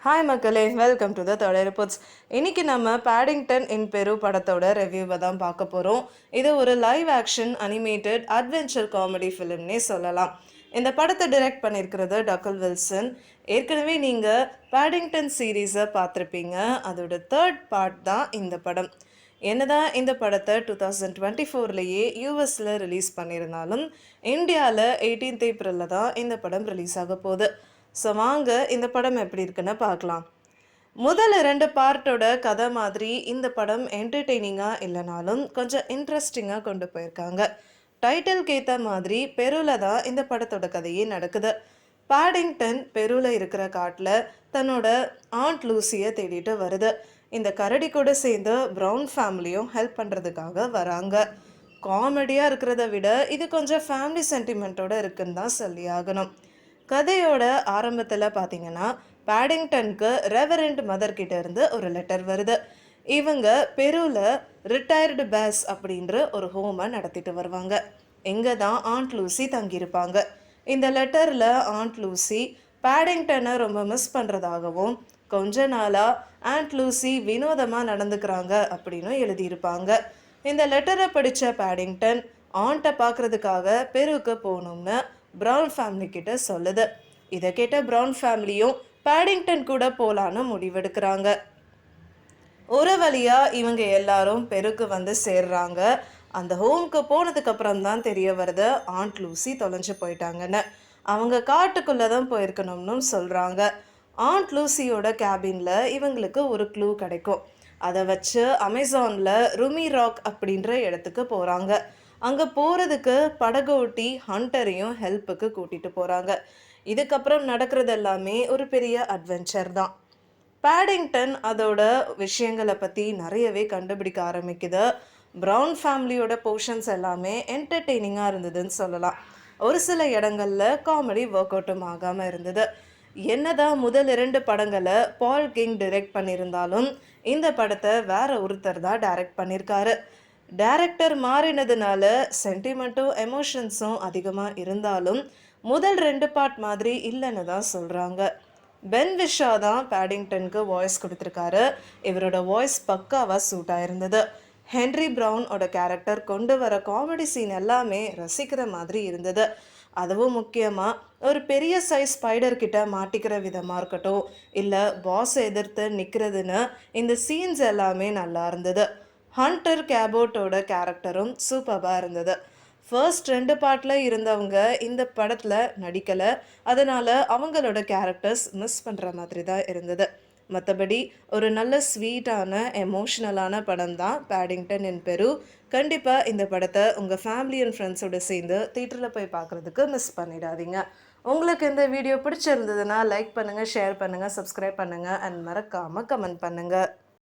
Hi மக்களே, welcome to the third reports. இன்னைக்கு நம்ம பேடிங்டன் இன் பெரு படத்தோட ரிவ்யூவை தான் பார்க்க போகிறோம். இது ஒரு live action animated adventure comedy ஃபிலிம்னே சொல்லலாம். இந்த படத்தை டைரக்ட் பண்ணியிருக்கிறது டக்கல் வில்சன். ஏற்கனவே நீங்கள் பேடிங்டன் சீரீஸை பார்த்துருப்பீங்க. அதோட தேர்ட் பார்ட் தான் இந்த படம். என்னதான் இந்த படத்தை 2024லேயே யூஎஸில் ரிலீஸ் பண்ணியிருந்தாலும் இந்தியாவில் 18th ஏப்ரலில் தான் இந்த படம் ரிலீஸ் ஆக போகுது. ஸோ வாங்க இந்த படம் எப்படி இருக்குன்னு பார்க்கலாம். முதல் 2 பார்ட்டோட கதை மாதிரி இந்த படம் என்டர்டெய்னிங்காக இல்லைனாலும் கொஞ்சம் இன்ட்ரெஸ்டிங்காக கொண்டு போயிருக்காங்க. டைட்டிலுக்கு ஏற்ற மாதிரி பெருவில் தான் இந்த படத்தோட கதையே நடக்குது. பேடிங்டன் பெருவில் இருக்கிற காட்டில் தன்னோட ஆண்ட் லூசியை தேடிட்டு வருது. இந்த கரடி கூட சேர்ந்து ப்ரௌன் ஃபேமிலியும் ஹெல்ப் பண்ணுறதுக்காக வராங்க. காமெடியாக இருக்கிறத விட இது கொஞ்சம் ஃபேமிலி சென்டிமெண்ட்டோட இருக்குன்னு தான் சொல்லி ஆகணும். கதையோட ஆரம்பத்தில் பார்த்தீங்கன்னா பேடிங்டனுக்கு ரெவரண்ட் மதர்கிட்ட இருந்து ஒரு லெட்டர் வருது. இவங்க பெருவில் ரிட்டையர்டு பேஸ் அப்படின்ற ஒரு ஹோமை நடத்திட்டு வருவாங்க. இங்கே தான் ஆண்ட் லூசி தங்கியிருப்பாங்க. இந்த லெட்டரில் ஆண்ட் லூசி பேடிங்டனை ரொம்ப மிஸ் பண்ணுறதாகவும் கொஞ்ச நாளாக ஆண்ட் லூசி வினோதமாக நடந்துக்கிறாங்க அப்படின்னு எழுதியிருப்பாங்க. இந்த லெட்டரை படித்த பேடிங்டன் ஆண்ட்டை பார்க்குறதுக்காக பெருவுக்கு போகணும்னு ப்ரௌன் ஃபேமிலி கிட்ட சொல்லுது. இதை கேட்ட ப்ரௌன் ஃபேமிலியும் பேடிங்டன் கூட போகலான்னு முடிவெடுக்கிறாங்க. ஒரு வழியாக இவங்க எல்லாரும் பெருக்கு வந்து சேர்றாங்க. அந்த ஹோம்க்கு போனதுக்கப்புறம் தான் தெரிய வருது ஆண்ட் லூசி தொலைஞ்சு போயிட்டாங்கன்னு. அவங்க காட்டுக்குள்ளே தான் போயிருக்கணும்னு சொல்கிறாங்க. ஆண்ட் லூசியோட கேபினில் இவங்களுக்கு ஒரு க்ளூ கிடைக்கும். அதை வச்சு அமேசானில் ருமி ராக் அப்படின்ற இடத்துக்கு போகிறாங்க. அங்கே போகிறதுக்கு படகோட்டி ஹண்டரையும் ஹெல்ப்புக்கு கூட்டிகிட்டு போகிறாங்க. இதுக்கப்புறம் நடக்கிறது எல்லாமே ஒரு பெரிய அட்வென்ச்சர் தான். பேடிங்டன் அதோட விஷயங்களை பற்றி நிறையவே கண்டுபிடிக்க ஆரம்பிக்குது. ப்ரௌன் ஃபேமிலியோட போர்ஷன்ஸ் எல்லாமே என்டர்டெய்னிங்காக இருந்ததுன்னு சொல்லலாம். ஒரு சில இடங்களில் காமெடி ஒர்க் அவுட்டும் ஆகாமல் இருந்தது. என்னதான் முதல் 2 படங்களை பால் கிங் டைரக்ட் பண்ணியிருந்தாலும் இந்த படத்தை வேற ஒருத்தர் தான் டைரக்ட் பண்ணியிருக்காரு. டைரக்டர் மாறினதுனால சென்டிமெண்ட்டும் எமோஷன்ஸும் அதிகமாக இருந்தாலும் முதல் 2 பார்ட் மாதிரி இல்லைன்னு தான் சொல்கிறாங்க. பென் விஷா தான் பேடிங்டனுக்கு வாய்ஸ் கொடுத்துருக்காரு. இவரோட வாய்ஸ் பக்காவாக சூட் ஆயிருந்தது. ஹென்ரி ப்ரவுனோட கேரக்டர் கொண்டு வர காமெடி சீன் எல்லாமே ரசிக்கிற மாதிரி இருந்தது. அதுவும் முக்கியமாக ஒரு பெரிய சைஸ் ஸ்பைடர்கிட்ட மாட்டிக்கிற விதமாக இருக்கட்டும், இல்லை பாஸ் எதிர்த்து நிற்கிறதுன்னு இந்த சீன்ஸ் எல்லாமே நல்லா இருந்தது. ஹண்டர் கேபோட்டோட கேரக்டரும் சூப்பராக இருந்தது. ஃபர்ஸ்ட் 2 பார்ட்டில் இருந்தவங்க இந்த படத்தில் நடிக்கலை. அதனால் அவங்களோட கேரக்டர்ஸ் மிஸ் பண்ணுற மாதிரி தான் இருந்தது. மற்றபடி ஒரு நல்ல ஸ்வீட்டான எமோஷ்னலான படம் தான் பேடிங்டன் இன் பெரு. கண்டிப்பாக இந்த படத்தை உங்கள் ஃபேமிலி அண்ட் ஃப்ரெண்ட்ஸோடு சேர்ந்து தியேட்டரில் போய் பார்க்குறதுக்கு மிஸ் பண்ணிடாதீங்க. உங்களுக்கு இந்த வீடியோ பிடிச்சிருந்ததுன்னா லைக் பண்ணுங்கள், ஷேர் பண்ணுங்கள், சப்ஸ்கிரைப் பண்ணுங்கள் அண்ட் மறக்காமல் கமெண்ட் பண்ணுங்கள்.